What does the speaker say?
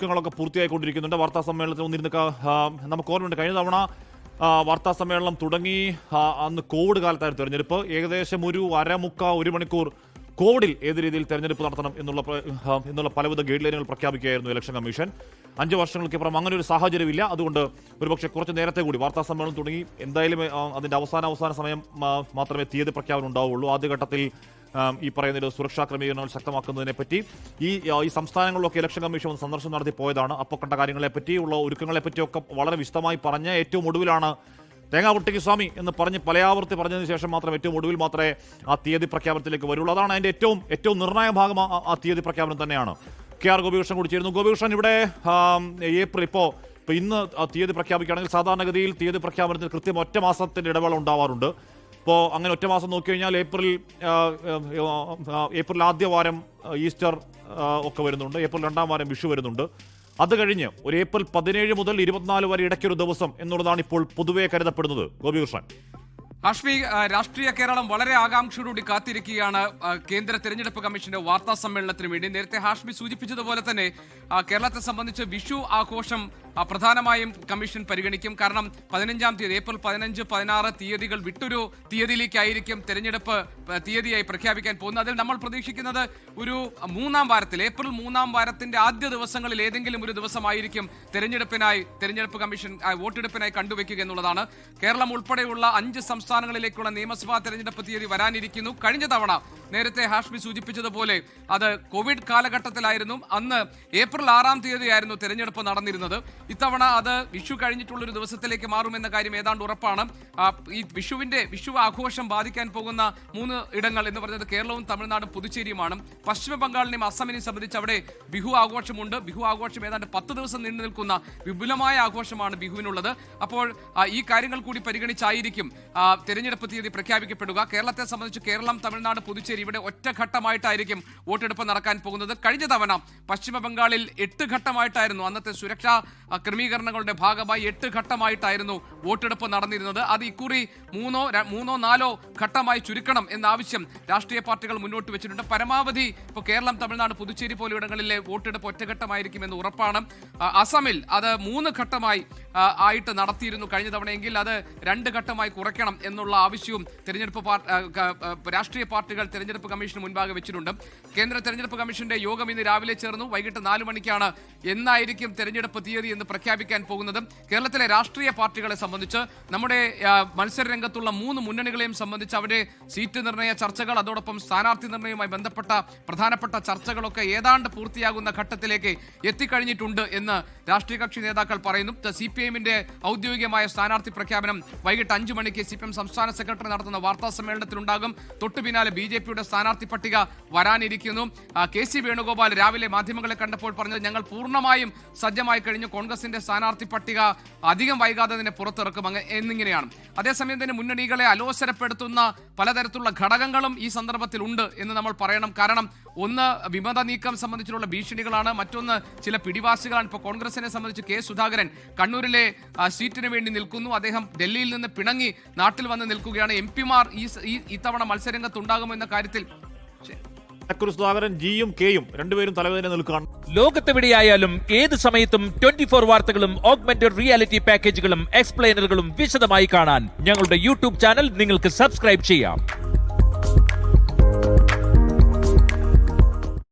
ഒരുക്കങ്ങളൊക്കെ പൂർത്തിയായിക്കൊണ്ടിരിക്കുന്നുണ്ട്. വാർത്താ സമ്മേളനത്തിൽ വന്നിരുന്ന നമുക്ക് ഓർമ്മയുണ്ട്, കഴിഞ്ഞ തവണ വാർത്താ സമ്മേളനം തുടങ്ങി അന്ന് കോവിഡ് കാലത്തായിരുന്നു തെരഞ്ഞെടുപ്പ്. ഏകദേശം ഒരു മണിക്കൂർ കോവിഡിൽ ഏത് രീതിയിൽ തെരഞ്ഞെടുപ്പ് നടത്തണം എന്നുള്ള പലവിധ ഗൈഡ് ലൈനുകൾ പ്രഖ്യാപിക്കുകയായിരുന്നു ഇലക്ഷൻ കമ്മീഷൻ. 5 വർഷങ്ങൾക്കിപ്പുറം അങ്ങനെ ഒരു സാഹചര്യമില്ല. അതുകൊണ്ട് ഒരുപക്ഷെ കുറച്ച് നേരത്തെ കൂടി വാർത്താ സമ്മേളനം തുടങ്ങി എന്തായാലും അതിൻ്റെ അവസാന സമയം മാത്രമേ തീയതി പ്രഖ്യാപനം ഉണ്ടാവുകയുള്ളൂ. ആദ്യഘട്ടത്തിൽ ഈ പറയുന്ന സുരക്ഷാ ക്രമീകരണങ്ങൾ ശക്തമാക്കുന്നതിനെ പറ്റി ഈ സംസ്ഥാനങ്ങളിലൊക്കെ ഇലക്ഷൻ കമ്മീഷൻ സന്ദർശനം നടത്തി പോയതാണ്. അപ്പോൾ കണ്ട കാര്യങ്ങളെപ്പറ്റി ഉള്ള ഒരുക്കങ്ങളെപ്പറ്റിയൊക്കെ വളരെ വിശദമായി പറഞ്ഞ് ഏറ്റവും ഒടുവിലാണ് തേങ്ങാപൊട്ടിക്ക് സ്വാമി എന്ന് പറഞ്ഞ് പലയാവർത്തി പറഞ്ഞതിന് ശേഷം മാത്രം ഏറ്റവും ഒടുവിൽ മാത്രമേ ആ തീയതി പ്രഖ്യാപനത്തിലേക്ക് വരുള്ളൂ. അതാണ് അതിൻ്റെ ഏറ്റവും നിർണായക ഭാഗം. ആ തീയതി പ്രഖ്യാപനം തന്നെയാണ്. KR ഗോപികൃഷ്ണൻ കൂടി ചേരുന്നു. ഗോപികൃഷ്ണൻ, ഇവിടെ ഏപ്രിൽ ഇപ്പോൾ ഇന്ന് തീയതി പ്രഖ്യാപിക്കുകയാണെങ്കിൽ സാധാരണഗതിയിൽ തീയതി പ്രഖ്യാപനത്തിൽ കൃത്യം 1 മാസത്തിൻ്റെ ഇടവേള ഉണ്ടാവാറുണ്ട്. ഇപ്പോൾ അങ്ങനെ 1 മാസം നോക്കിക്കഴിഞ്ഞാൽ ഏപ്രിൽ ആദ്യ വാരം ഈസ്റ്റർ ഒക്കെ വരുന്നുണ്ട്. ഏപ്രിൽ 2ാം വാരം വിഷു വരുന്നുണ്ട്. അത് കഴിഞ്ഞ് ഒരു ഏപ്രിൽ 17 മുതൽ 24 വരെ ഇടയ്ക്കൊരു ദിവസം എന്നുള്ളതാണ് ഇപ്പോൾ പൊതുവെ കരുതപ്പെടുന്നത്. ഗോപികൃഷ്ണൻ, ഹാഷ്മി, രാഷ്ട്രീയ കേരളം വളരെ ആകാംക്ഷയോടുകൂടി കാത്തിരിക്കുകയാണ് കേന്ദ്ര തെരഞ്ഞെടുപ്പ് കമ്മീഷന്റെ വാർത്താ സമ്മേളനത്തിന് വേണ്ടി. നേരത്തെ ഹാഷ്മി സൂചിപ്പിച്ചതുപോലെ തന്നെ കേരളത്തെ സംബന്ധിച്ച് വിഷു ആഘോഷം പ്രധാനമായും കമ്മീഷൻ പരിഗണിക്കും. കാരണം 15-ാം തീയതി, ഏപ്രിൽ 15, 16 തീയതികൾ വിട്ടൊരു തീയതിയിലേക്കായിരിക്കും തെരഞ്ഞെടുപ്പ് തീയതിയായി പ്രഖ്യാപിക്കാൻ പോകുന്നത്. അതിൽ നമ്മൾ പ്രതീക്ഷിക്കുന്നത് ഒരു 3-ാം വാരത്തിൽ, ഏപ്രിൽ 3-ാം വാരത്തിന്റെ ആദ്യ ദിവസങ്ങളിൽ ഏതെങ്കിലും ഒരു ദിവസമായിരിക്കും തെരഞ്ഞെടുപ്പ് കമ്മീഷൻ വോട്ടെടുപ്പിനായി കണ്ടുവെക്കുക എന്നുള്ളതാണ്. കേരളം ഉൾപ്പെടെയുള്ള 5 സംസ്ഥാനങ്ങളിലേക്കുള്ള നിയമസഭാ തെരഞ്ഞെടുപ്പ് തീയതി വരാനിരിക്കുന്നു. കഴിഞ്ഞ തവണ നേരത്തെ ഹാഷ്മി സൂചിപ്പിച്ചതുപോലെ അത് കോവിഡ് കാലഘട്ടത്തിലായിരുന്നു. അന്ന് ഏപ്രിൽ 6-ാം തീയതിയായിരുന്നു തെരഞ്ഞെടുപ്പ് നടന്നിരുന്നത്. ഇത്തവണ അത് വിഷു കഴിഞ്ഞിട്ടുള്ളൊരു ദിവസത്തിലേക്ക് മാറുമെന്ന കാര്യം ഏതാണ്ട് ഉറപ്പാണ്. ഈ വിഷു ആഘോഷം ബാധിക്കാൻ പോകുന്ന 3 ഇടങ്ങൾ എന്ന് പറയുന്നത് കേരളവും തമിഴ്നാടും പുതുച്ചേരിയുമാണ്. പശ്ചിമ ബംഗാളിനെയും അസമിനെയും സംബന്ധിച്ച് അവിടെ ബിഹു ആഘോഷമുണ്ട്. ബിഹു ആഘോഷം ഏതാണ്ട് 10 ദിവസം നീണ്ടു നിൽക്കുന്ന വിപുലമായ ആഘോഷമാണ് ബിഹുവിനുള്ളത്. അപ്പോൾ ഈ കാര്യങ്ങൾ കൂടി പരിഗണിച്ചായിരിക്കും തെരഞ്ഞെടുപ്പ് തീയതി പ്രഖ്യാപിക്കപ്പെടുക. കേരളത്തെ സംബന്ധിച്ച് കേരളം, തമിഴ്നാട്, പുതുച്ചേരി ഇവിടെ ഒറ്റഘട്ടമായിട്ടായിരിക്കും വോട്ടെടുപ്പ് നടക്കാൻ പോകുന്നത്. കഴിഞ്ഞ തവണ പശ്ചിമ ബംഗാളിൽ 8 ഘട്ടമായിട്ടായിരുന്നു, അന്നത്തെ സുരക്ഷാ ക്രമീകരണങ്ങളുടെ ഭാഗമായി 8 ഘട്ടമായിട്ടായിരുന്നു വോട്ടെടുപ്പ് നടന്നിരുന്നത്. അത് ഇക്കുറി 3-4 ഘട്ടമായി ചുരുക്കണം എന്ന ആവശ്യം രാഷ്ട്രീയ പാർട്ടികൾ മുന്നോട്ട് വെച്ചിട്ടുണ്ട്. പരമാവധി ഇപ്പോൾ കേരളം, തമിഴ്നാട്, പുതുച്ചേരി പോലെയിടങ്ങളിലെ വോട്ടെടുപ്പ് ഒറ്റഘട്ടമായിരിക്കുമെന്ന് ഉറപ്പാണ്. അസമിൽ അത് 3 ഘട്ടമായി ആയിട്ട് നടത്തിയിരുന്നു കഴിഞ്ഞ തവണയെങ്കിൽ അത് 2 ഘട്ടമായി കുറയ്ക്കണം എന്നുള്ള ആവശ്യവും രാഷ്ട്രീയ പാർട്ടികൾ തെരഞ്ഞെടുപ്പ് കമ്മീഷന് മുൻപാകെ വെച്ചിട്ടുണ്ട്. കേന്ദ്ര തെരഞ്ഞെടുപ്പ് കമ്മീഷന്റെ യോഗം ഇന്ന് രാവിലെ ചേർന്നു. വൈകിട്ട് 4 മണിക്കാണ് എന്നായിരിക്കും തെരഞ്ഞെടുപ്പ് തീയതി എന്ന് പ്രഖ്യാപിക്കാൻ പോകുന്നത്. കേരളത്തിലെ രാഷ്ട്രീയ പാർട്ടികളെ സംബന്ധിച്ച്, നമ്മുടെ മത്സര രംഗത്തുള്ള 3 മുന്നണികളെയും സംബന്ധിച്ച് അവരുടെ സീറ്റ് നിർണയ ചർച്ചകൾ, അതോടൊപ്പം സ്ഥാനാർത്ഥി നിർണയവുമായി ബന്ധപ്പെട്ട പ്രധാനപ്പെട്ട ചർച്ചകളൊക്കെ ഏതാണ്ട് പൂർത്തിയാകുന്ന ഘട്ടത്തിലേക്ക് എത്തിക്കഴിഞ്ഞിട്ടുണ്ട് എന്ന് രാഷ്ട്രീയ കക്ഷി നേതാക്കൾ പറയുന്നു. CPIന്റെ ഔദ്യോഗികമായ സ്ഥാനാർത്ഥി പ്രഖ്യാപനം വൈകിട്ട് 5 മണിക്ക് CPM സംസ്ഥാന സെക്രട്ടറി നടത്തുന്ന വാർത്താ സമ്മേളനത്തിലുണ്ടാകും. തൊട്ടു പിന്നാലെ BJPയുടെ സ്ഥാനാർത്ഥി പട്ടിക വരാനിരിക്കുന്നു. KC വേണുഗോപാൽ രാവിലെ മാധ്യമങ്ങളെ കണ്ടപ്പോൾ പറഞ്ഞത്, ഞങ്ങൾ പൂർണ്ണമായും സജ്ജമായി കഴിഞ്ഞു, കോൺഗ്രസിന്റെ സ്ഥാനാർത്ഥി പട്ടിക അധികം വൈകാതെ തന്നെ പുറത്തിറക്കും എന്നിങ്ങനെയാണ്. അതേസമയം തന്നെ മുന്നണികളെ അലോസരപ്പെടുത്തുന്ന പലതരത്തിലുള്ള ഘടകങ്ങളും ഈ സന്ദർഭത്തിൽ ഉണ്ട് എന്ന് നമ്മൾ പറയണം. കാരണം ഒന്ന് വിമത നീക്കം സംബന്ധിച്ചുള്ള ഭീഷണികളാണ്, മറ്റൊന്ന് ചില പിടിവാശികളാണ്. ഇപ്പോൾ കോൺഗ്രസിനെ സംബന്ധിച്ച് K. സുധാകരൻ കണ്ണൂരിലെ സീറ്റിന് വേണ്ടി നിൽക്കുന്നു. അദ്ദേഹം ഡൽഹിയിൽ നിന്ന് പിണങ്ങി നാട്ടിൽ വന്ന് നിൽക്കുകയാണ്. MP-മാർ ഇത്തവണ മത്സരരംഗത്തുണ്ടാകുമോ എന്ന കാര്യത്തിൽ സുധാകരൻ ജിയും കെയും രണ്ടുപേരും തലവേദന നിൽക്കുകയാണ്. ലോകത്തെവിടെയായാലും ഏത് സമയത്തും 24 വാർത്തകളും ഓഗ്മെന്റഡ് റിയാലിറ്റി പാക്കേജുകളും എക്സ്പ്ലെയിനറുകളും വിശദമായി കാണാൻ ഞങ്ങളുടെ YouTube ചാനൽ നിങ്ങൾക്ക് സബ്സ്ക്രൈബ് ചെയ്യാം.